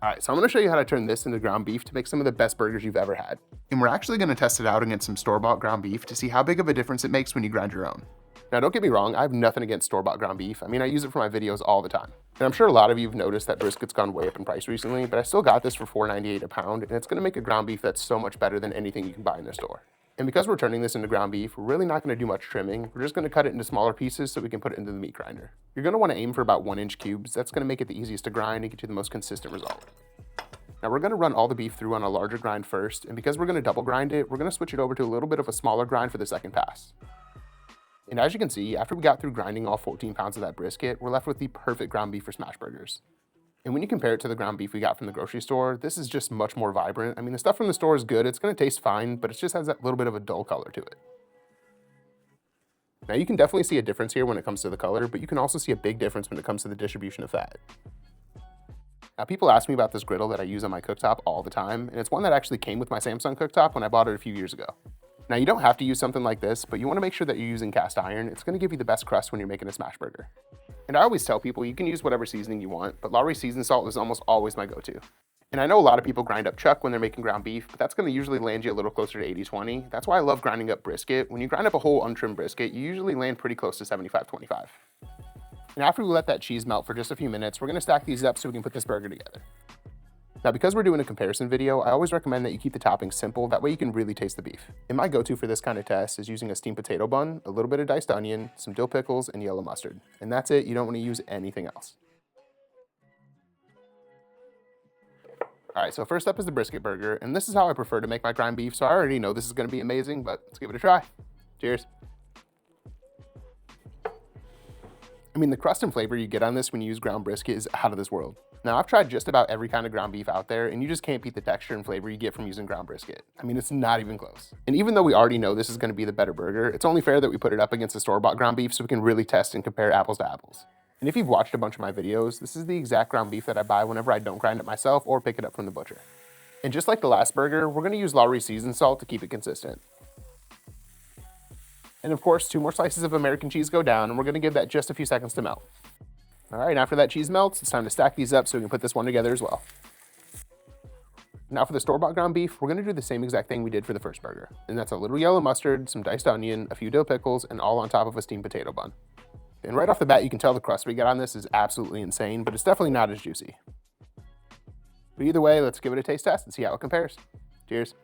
All right, so I'm gonna show you how to turn this into ground beef to make some of the best burgers you've ever had. And we're actually gonna test it out against some store-bought ground beef to see how big of a difference it makes when you grind your own. Now, don't get me wrong, I have nothing against store-bought ground beef. I mean, I use it for my videos all the time. And I'm sure a lot of you have noticed that brisket's gone way up in price recently, but I still got this for $4.98 a pound, and it's gonna make a ground beef that's so much better than anything you can buy in the store. And because we're turning this into ground beef, we're really not gonna do much trimming. We're just gonna cut it into smaller pieces so we can put it into the meat grinder. You're gonna wanna aim for about 1-inch cubes. That's gonna make it the easiest to grind and get you the most consistent result. Now we're gonna run all the beef through on a larger grind first, and because we're gonna double grind it, we're gonna switch it over to a little bit of a smaller grind for the second pass. And as you can see, after we got through grinding all 14 pounds of that brisket, we're left with the perfect ground beef for smash burgers. And when you compare it to the ground beef we got from the grocery store, this is just much more vibrant. I mean, the stuff from the store is good, it's gonna taste fine, but it just has that little bit of a dull color to it. Now you can definitely see a difference here when it comes to the color, but you can also see a big difference when it comes to the distribution of fat. Now, people ask me about this griddle that I use on my cooktop all the time, and it's one that actually came with my Samsung cooktop when I bought it a few years ago. Now, you don't have to use something like this, but you want to make sure that you're using cast iron. It's going to give you the best crust when you're making a smash burger. And I always tell people you can use whatever seasoning you want, but Lowry seasoned salt is almost always my go-to. And I know a lot of people grind up chuck when they're making ground beef, but that's going to usually land you a little closer to 80-20. That's why I love grinding up brisket. When you grind up a whole untrimmed brisket, you usually land pretty close to 75-25. And after we let that cheese melt for just a few minutes, we're going to stack these up so we can put this burger together. Now, because we're doing a comparison video, I always recommend that you keep the toppings simple, that way you can really taste the beef. And my go-to for this kind of test is using a steamed potato bun, a little bit of diced onion, some dill pickles, and yellow mustard. And that's it, you don't want to use anything else. All right, so first up is the brisket burger, and this is how I prefer to make my ground beef, so I already know this is gonna be amazing, but let's give it a try. Cheers. I mean, the crust and flavor you get on this when you use ground brisket is out of this world. Now, I've tried just about every kind of ground beef out there, and you just can't beat the texture and flavor you get from using ground brisket. I mean, it's not even close. And even though we already know this is gonna be the better burger, it's only fair that we put it up against the store-bought ground beef so we can really test and compare apples to apples. And if you've watched a bunch of my videos, this is the exact ground beef that I buy whenever I don't grind it myself or pick it up from the butcher. And just like the last burger, we're gonna use Lowry seasoned salt to keep it consistent. And of course, 2 more slices of American cheese go down, and we're gonna give that just a few seconds to melt. All right, after that cheese melts, it's time to stack these up so we can put this one together as well. Now for the store-bought ground beef, we're gonna do the same exact thing we did for the first burger. And that's a little yellow mustard, some diced onion, a few dill pickles, and all on top of a steamed potato bun. And right off the bat, you can tell the crust we got on this is absolutely insane, but it's definitely not as juicy. But either way, let's give it a taste test and see how it compares. Cheers.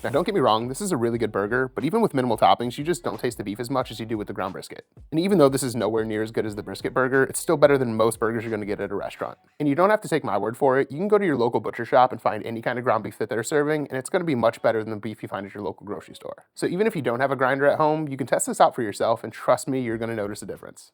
Now, don't get me wrong, this is a really good burger, but even with minimal toppings, you just don't taste the beef as much as you do with the ground brisket. And even though this is nowhere near as good as the brisket burger, it's still better than most burgers you're gonna get at a restaurant. And you don't have to take my word for it. You can go to your local butcher shop and find any kind of ground beef that they're serving, and it's gonna be much better than the beef you find at your local grocery store. So even if you don't have a grinder at home, you can test this out for yourself, and trust me, you're gonna notice a difference.